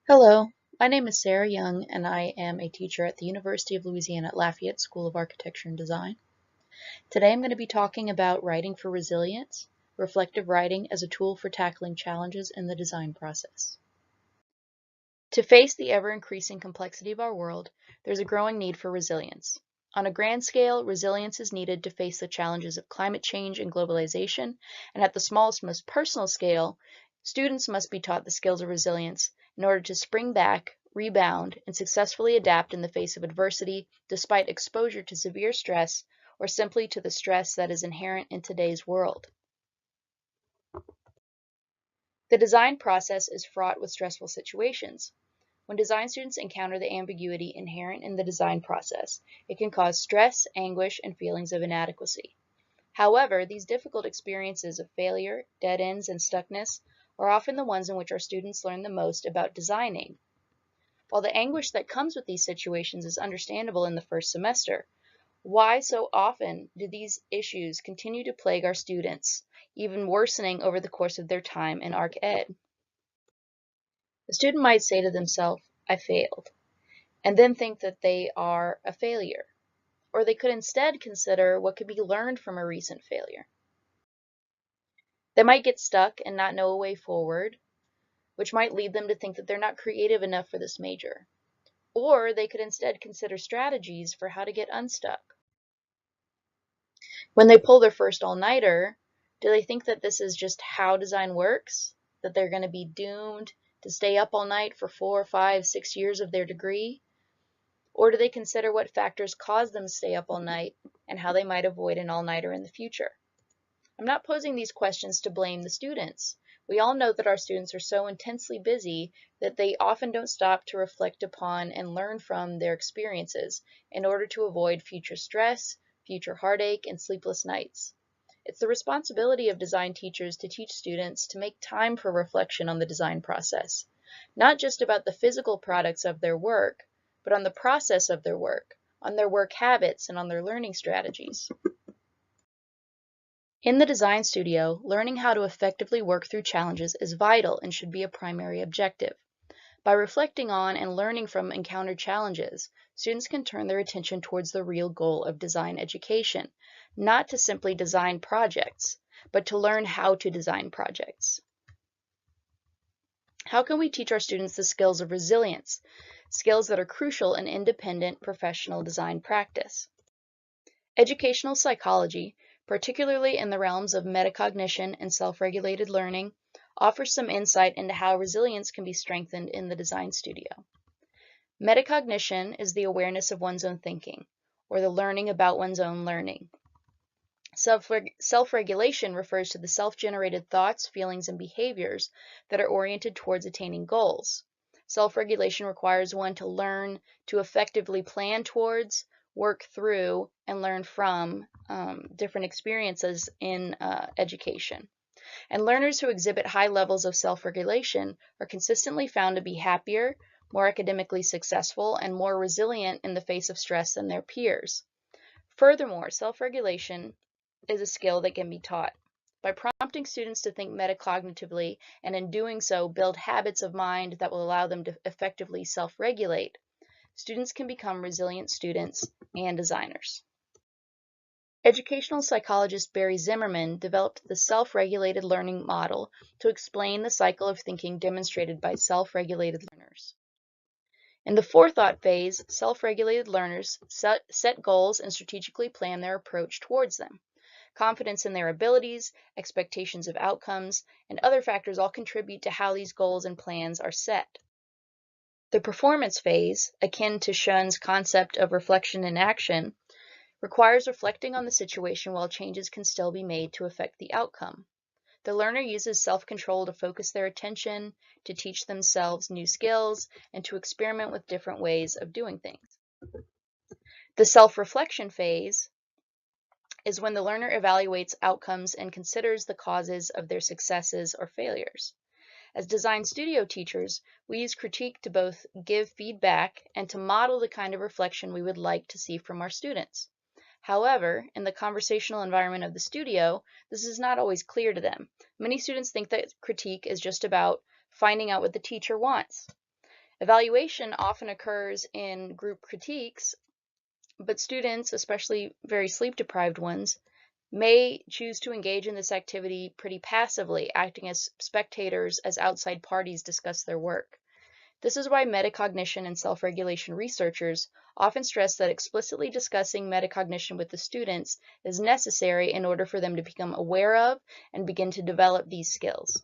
Hello, my name is Sarah Young, and I am a teacher at the University of Louisiana at Lafayette School of Architecture and Design. Today I'm going to be talking about writing for resilience, reflective writing as a tool for tackling challenges in the design process. To face the ever-increasing complexity of our world, there's a growing need for resilience. On a grand scale, resilience is needed to face the challenges of climate change and globalization, and at the smallest, most personal scale, students must be taught the skills of resilience in order to spring back, rebound, and successfully adapt in the face of adversity despite exposure to severe stress or simply to the stress that is inherent in today's world. The design process is fraught with stressful situations. When design students encounter the ambiguity inherent in the design process, it can cause stress, anguish, and feelings of inadequacy. However, these difficult experiences of failure, dead ends, and stuckness are often the ones in which our students learn the most about designing. While the anguish that comes with these situations is understandable in the first semester, why so often do these issues continue to plague our students, even worsening over the course of their time in Arch Ed? The student might say to themselves, "I failed," and then think that they are a failure. Or they could instead consider what could be learned from a recent failure. They might get stuck and not know a way forward, which might lead them to think that they're not creative enough for this major. Or they could instead consider strategies for how to get unstuck. When they pull their first all-nighter, do they think that this is just how design works? That they're going to be doomed to stay up all night for 4, 5, 6 years of their degree? Or do they consider what factors cause them to stay up all night and how they might avoid an all-nighter in the future? I'm not posing these questions to blame the students. We all know that our students are so intensely busy that they often don't stop to reflect upon and learn from their experiences in order to avoid future stress, future heartache, and sleepless nights. It's the responsibility of design teachers to teach students to make time for reflection on the design process, not just about the physical products of their work, but on the process of their work, on their work habits, and on their learning strategies. In the design studio, learning how to effectively work through challenges is vital and should be a primary objective. By reflecting on and learning from encountered challenges, students can turn their attention towards the real goal of design education, not to simply design projects, but to learn how to design projects. How can we teach our students the skills of resilience, skills that are crucial in independent professional design practice? Educational psychology, particularly in the realms of metacognition and self-regulated learning, offers some insight into how resilience can be strengthened in the design studio. Metacognition is the awareness of one's own thinking, or the learning about one's own learning. Self-regulation refers to the self-generated thoughts, feelings, and behaviors that are oriented towards attaining goals. Self-regulation requires one to learn to effectively plan towards, work through, and learn from different experiences in education. And learners who exhibit high levels of self-regulation are consistently found to be happier, more academically successful, and more resilient in the face of stress than their peers. Furthermore, self-regulation is a skill that can be taught. By prompting students to think metacognitively and in doing so build habits of mind that will allow them to effectively self-regulate, students can become resilient students and designers. Educational psychologist Barry Zimmerman developed the self-regulated learning model to explain the cycle of thinking demonstrated by self-regulated learners. In the forethought phase, self-regulated learners set goals and strategically plan their approach towards them. Confidence in their abilities, expectations of outcomes, and other factors all contribute to how these goals and plans are set. The performance phase, akin to Shun's concept of reflection in action, requires reflecting on the situation while changes can still be made to affect the outcome. The learner uses self-control to focus their attention, to teach themselves new skills, and to experiment with different ways of doing things. The self-reflection phase is when the learner evaluates outcomes and considers the causes of their successes or failures. As design studio teachers, we use critique to both give feedback and to model the kind of reflection we would like to see from our students. However, in the conversational environment of the studio, this is not always clear to them. Many students think that critique is just about finding out what the teacher wants. Evaluation often occurs in group critiques, but students, especially very sleep-deprived ones, may choose to engage in this activity pretty passively, acting as spectators as outside parties discuss their work. This is why metacognition and self-regulation researchers often stress that explicitly discussing metacognition with the students is necessary in order for them to become aware of and begin to develop these skills.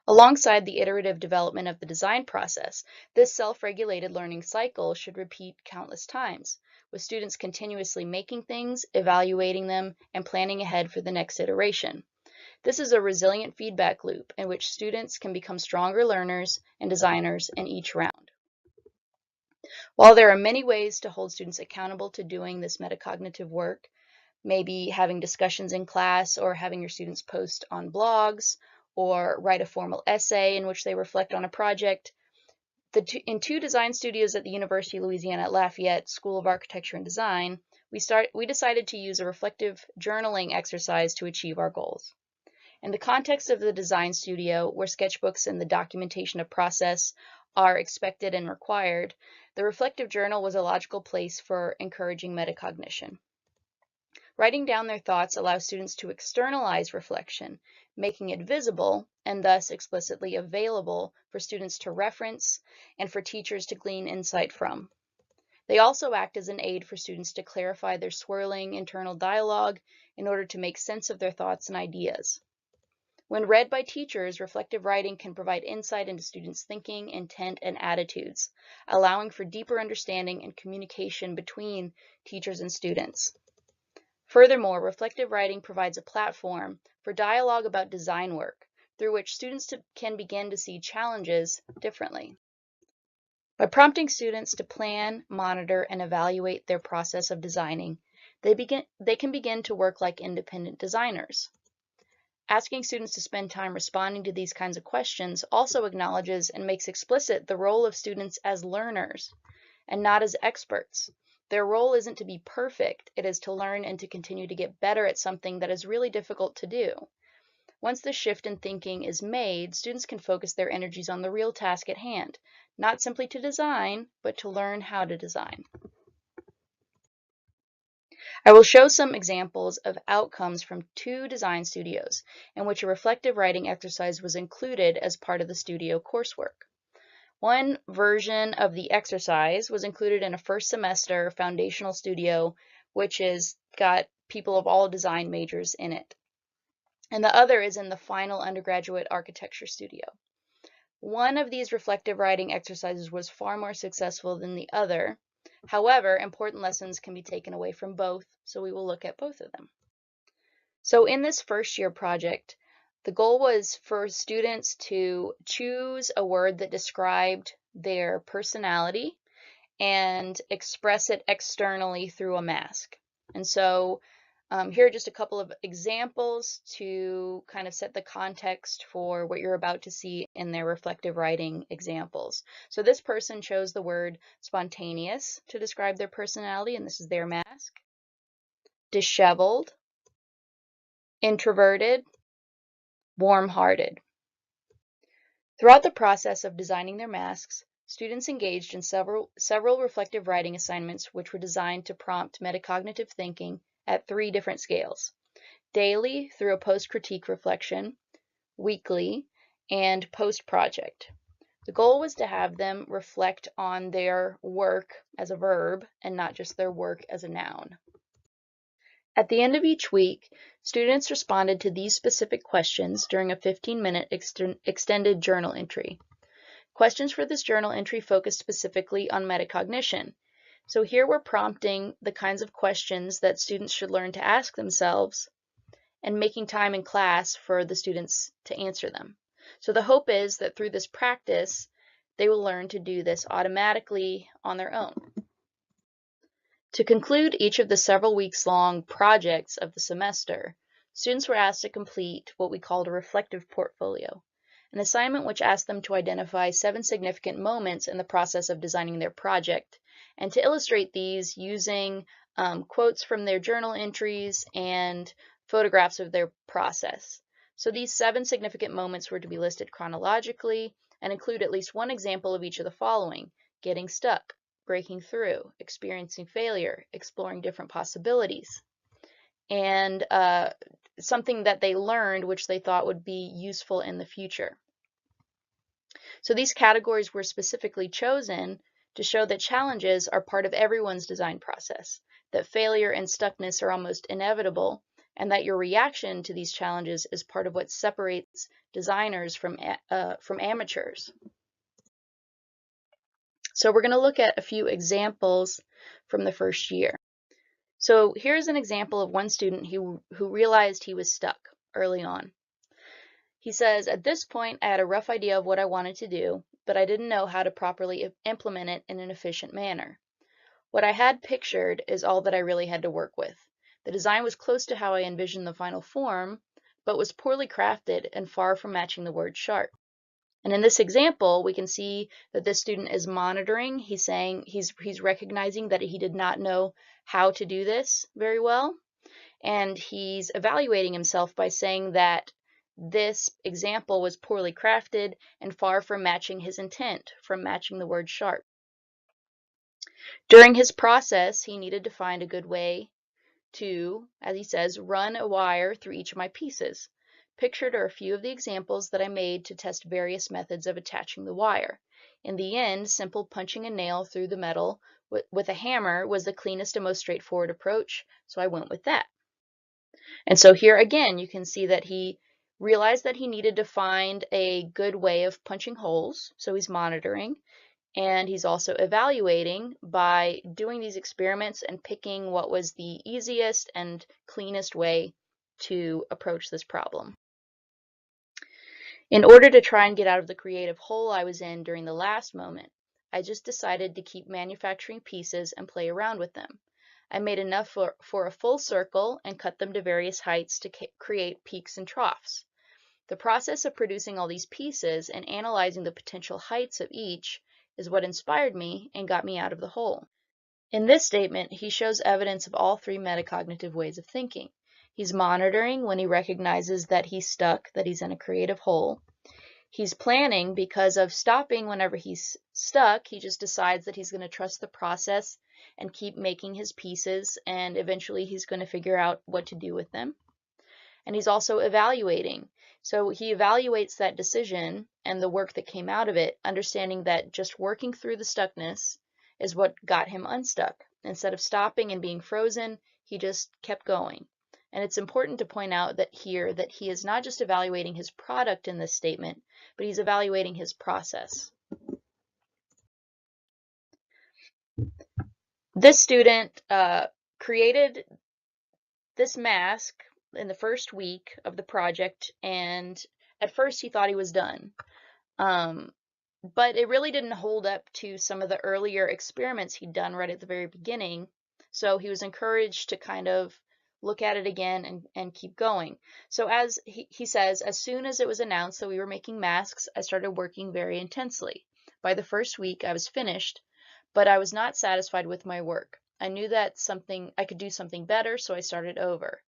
Alongside the iterative development of the design process, this self-regulated learning cycle should repeat countless times, with students continuously making things, evaluating them, and planning ahead for the next iteration. This is a resilient feedback loop in which students can become stronger learners and designers in each round. While there are many ways to hold students accountable to doing this metacognitive work, maybe having discussions in class or having your students post on blogs or write a formal essay in which they reflect on a project. In two design studios at the University of Louisiana at Lafayette School of Architecture and Design, we decided to use a reflective journaling exercise to achieve our goals. In the context of the design studio, where sketchbooks and the documentation of process are expected and required, the reflective journal was a logical place for encouraging metacognition. Writing down their thoughts allows students to externalize reflection, making it visible and thus explicitly available for students to reference and for teachers to glean insight from. They also act as an aid for students to clarify their swirling internal dialogue in order to make sense of their thoughts and ideas. When read by teachers, reflective writing can provide insight into students' thinking, intent, and attitudes, allowing for deeper understanding and communication between teachers and students. Furthermore, reflective writing provides a platform for dialogue about design work, through which students can begin to see challenges differently. By prompting students to plan, monitor, and evaluate their process of designing, they can begin to work like independent designers. Asking students to spend time responding to these kinds of questions also acknowledges and makes explicit the role of students as learners and not as experts. Their role isn't to be perfect, it is to learn and to continue to get better at something that is really difficult to do. Once the shift in thinking is made, students can focus their energies on the real task at hand, not simply to design, but to learn how to design. I will show some examples of outcomes from two design studios in which a reflective writing exercise was included as part of the studio coursework. One version of the exercise was included in a first semester foundational studio, which has got people of all design majors in it. And the other is in the final undergraduate architecture studio. One of these reflective writing exercises was far more successful than the other. However, important lessons can be taken away from both, so we will look at both of them. So in this first year project, the goal was for students to choose a word that described their personality and express it externally through a mask. And so here are just a couple of examples to kind of set the context for what you're about to see in their reflective writing examples. So this person chose the word spontaneous to describe their personality, and this is their mask. Disheveled, introverted, warm-hearted. Throughout the process of designing their masks, students engaged in several reflective writing assignments which were designed to prompt metacognitive thinking at 3 different scales: daily through a post-critique reflection, weekly, and post-project. The goal was to have them reflect on their work as a verb and not just their work as a noun. At the end of each week, students responded to these specific questions during a 15-minute extended journal entry. Questions for this journal entry focused specifically on metacognition. So here we're prompting the kinds of questions that students should learn to ask themselves and making time in class for the students to answer them. So the hope is that through this practice, they will learn to do this automatically on their own. To conclude each of the several weeks-long projects of the semester, students were asked to complete what we called a reflective portfolio, an assignment which asked them to identify 7 significant moments in the process of designing their project, and to illustrate these using quotes from their journal entries and photographs of their process. So these 7 significant moments were to be listed chronologically and include at least one example of each of the following: getting stuck, breaking through, experiencing failure, exploring different possibilities, and something that they learned which they thought would be useful in the future. So these categories were specifically chosen to show that challenges are part of everyone's design process, that failure and stuckness are almost inevitable, and that your reaction to these challenges is part of what separates designers from amateurs. So we're going to look at a few examples from the first year. So here's an example of one student who realized he was stuck early on. He says, "At this point, I had a rough idea of what I wanted to do, but I didn't know how to properly implement it in an efficient manner. What I had pictured is all that I really had to work with. The design was close to how I envisioned the final form, but was poorly crafted and far from matching the word sharp." And in this example, we can see that this student is monitoring. He's saying he's recognizing that he did not know how to do this very well, and he's evaluating himself by saying that this example was poorly crafted and far from matching his intent, from matching the word sharp. During his process, he needed to find a good way to, as he says, run a wire through each of my pieces. Pictured are a few of the examples that I made to test various methods of attaching the wire. In the end, simple punching a nail through the metal with a hammer was the cleanest and most straightforward approach, so I went with that. And so here again, you can see that he realized that he needed to find a good way of punching holes, so he's monitoring, and he's also evaluating by doing these experiments and picking what was the easiest and cleanest way to approach this problem. In order to try and get out of the creative hole I was in during the last moment, I just decided to keep manufacturing pieces and play around with them. I made enough for a full circle and cut them to various heights to create peaks and troughs. The process of producing all these pieces and analyzing the potential heights of each is what inspired me and got me out of the hole. In this statement, he shows evidence of all three metacognitive ways of thinking. He's monitoring when he recognizes that he's stuck, that he's in a creative hole. He's planning because of stopping whenever he's stuck. He just decides that he's going to trust the process and keep making his pieces, and eventually he's going to figure out what to do with them. And he's also evaluating. So he evaluates that decision and the work that came out of it, understanding that just working through the stuckness is what got him unstuck. Instead of stopping and being frozen, he just kept going. And it's important to point out that here that he is not just evaluating his product in this statement, but he's evaluating his process. This student created this mask in the first week of the project, and at first he thought he was done. But it really didn't hold up to some of the earlier experiments he'd done right at the very beginning. So he was encouraged to kind of look at it again and keep going. So as he says, as soon as it was announced that we were making masks, I started working very intensely. By the first week, I was finished, but I was not satisfied with my work. I knew that I could do something better, so I started over.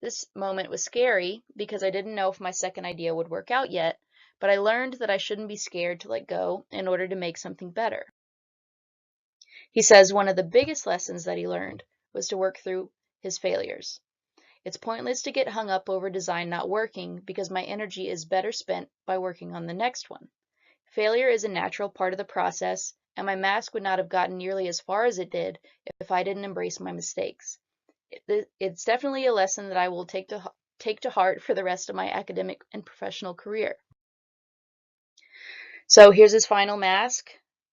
This moment was scary because I didn't know if my second idea would work out yet, but I learned that I shouldn't be scared to let go in order to make something better. He says one of the biggest lessons that he learned was to work through his failures. It's pointless to get hung up over design not working because my energy is better spent by working on the next one. Failure is a natural part of the process, and my mask would not have gotten nearly as far as it did if I didn't embrace my mistakes. It's definitely a lesson that I will take to heart for the rest of my academic and professional career. So here's his final mask,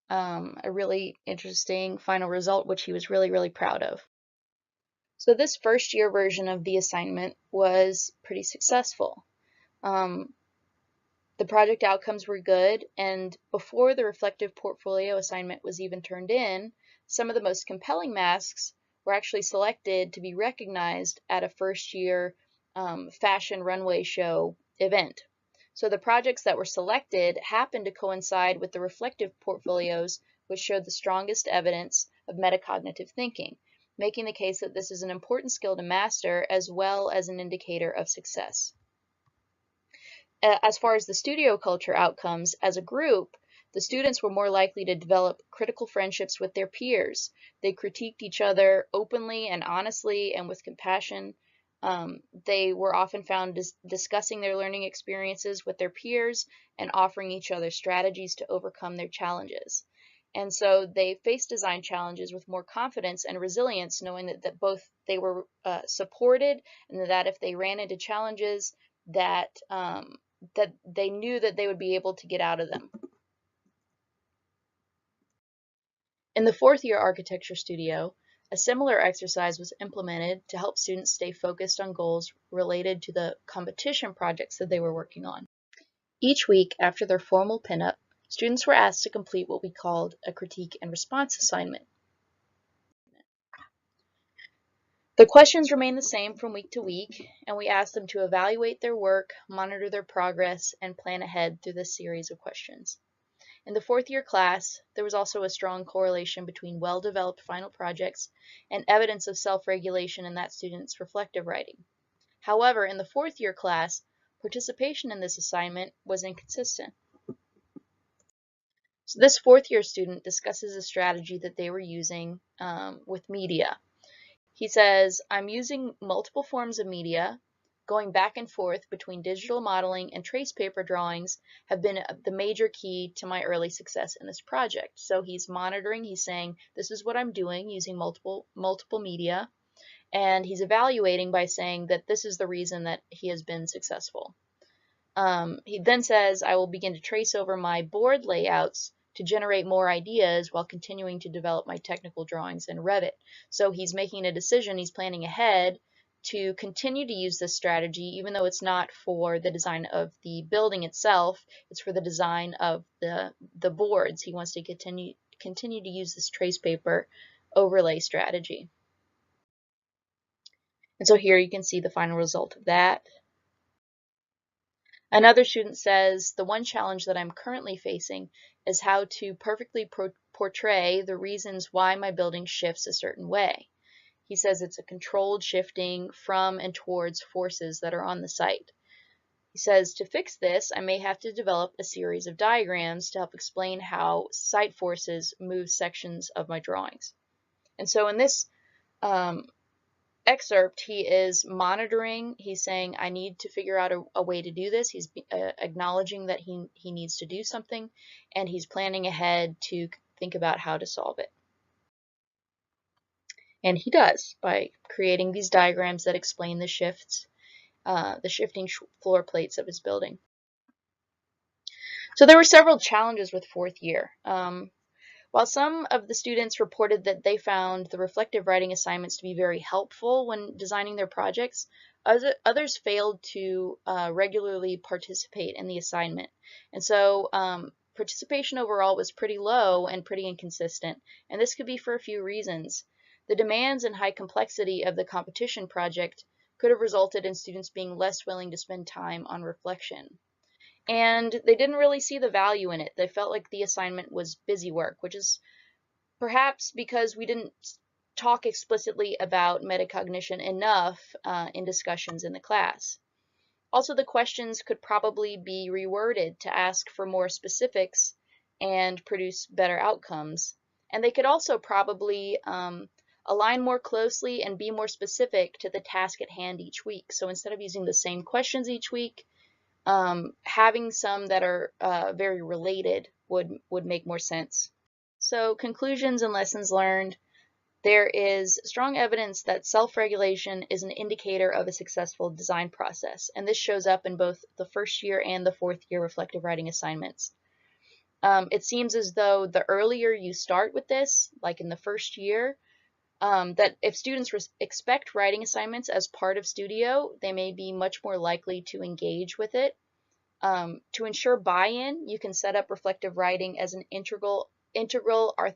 a really interesting final result, which he was really, really proud of. So this first year version of the assignment was pretty successful. The project outcomes were good, and before the reflective portfolio assignment was even turned in, some of the most compelling masks were actually selected to be recognized at a first year fashion runway show event. So the projects that were selected happened to coincide with the reflective portfolios, which showed the strongest evidence of metacognitive thinking, making the case that this is an important skill to master as well as an indicator of success. As far as the studio culture outcomes, as a group, the students were more likely to develop critical friendships with their peers. They critiqued each other openly and honestly and with compassion. They were often found discussing their learning experiences with their peers and offering each other strategies to overcome their challenges. And so they faced design challenges with more confidence and resilience, knowing that both they were supported, and that if they ran into challenges, that they knew that they would be able to get out of them. In the fourth year architecture studio, a similar exercise was implemented to help students stay focused on goals related to the competition projects that they were working on. Each week after their formal pinup, students were asked to complete what we called a critique and response assignment. The questions remained the same from week to week, and we asked them to evaluate their work, monitor their progress, and plan ahead through this series of questions. In the fourth year class, there was also a strong correlation between well-developed final projects and evidence of self-regulation in that student's reflective writing. However, in the fourth year class, participation in this assignment was inconsistent. So this fourth year student discusses a strategy that they were using with media. He says, I'm using multiple forms of media. Going back and forth between digital modeling and trace paper drawings have been the major key to my early success in this project. So he's monitoring, he's saying, this is what I'm doing using multiple media, and he's evaluating by saying that this is the reason that he has been successful. He then says, I will begin to trace over my board layouts to generate more ideas while continuing to develop my technical drawings in Revit. So he's making a decision, he's planning ahead to continue to use this strategy, even though it's not for the design of the building itself, it's for the design of the boards. He wants to continue to use this trace paper overlay strategy. And so here you can see the final result of that. Another student says, the one challenge that I'm currently facing is how to perfectly portray the reasons why my building shifts a certain way. He says it's a controlled shifting from and towards forces that are on the site. He says, to fix this, I may have to develop a series of diagrams to help explain how site forces move sections of my drawings. And so in this excerpt, he is monitoring. He's saying, I need to figure out a way to do this. He's acknowledging that he needs to do something, and he's planning ahead to think about how to solve it. And he does by creating these diagrams that explain the shifts, the shifting floor plates of his building. So there were several challenges with fourth year. While some of the students reported that they found the reflective writing assignments to be very helpful when designing their projects, others failed to regularly participate in the assignment. And so participation overall was pretty low and pretty inconsistent. And this could be for a few reasons. The demands and high complexity of the competition project could have resulted in students being less willing to spend time on reflection. And they didn't really see the value in it. They felt like the assignment was busy work, which is perhaps because we didn't talk explicitly about metacognition enough in discussions in the class. Also, the questions could probably be reworded to ask for more specifics and produce better outcomes. And they could also probably align more closely and be more specific to the task at hand each week. So instead of using the same questions each week, having some that are very related would make more sense. So conclusions and lessons learned. There is strong evidence that self-regulation is an indicator of a successful design process, and this shows up in both the first year and the fourth year reflective writing assignments. It seems as though the earlier you start with this, like in the first year, that if students expect writing assignments as part of Studio, they may be much more likely to engage with it. To ensure buy-in, you can set up reflective writing as an integral,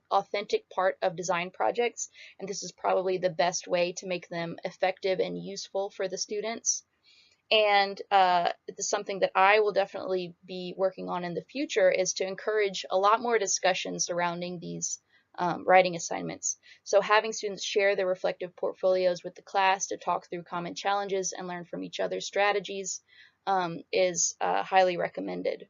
authentic part of design projects, and this is probably the best way to make them effective and useful for the students. And this is something that I will definitely be working on in the future, is to encourage a lot more discussion surrounding these writing assignments. So having students share their reflective portfolios with the class to talk through common challenges and learn from each other's strategies is highly recommended.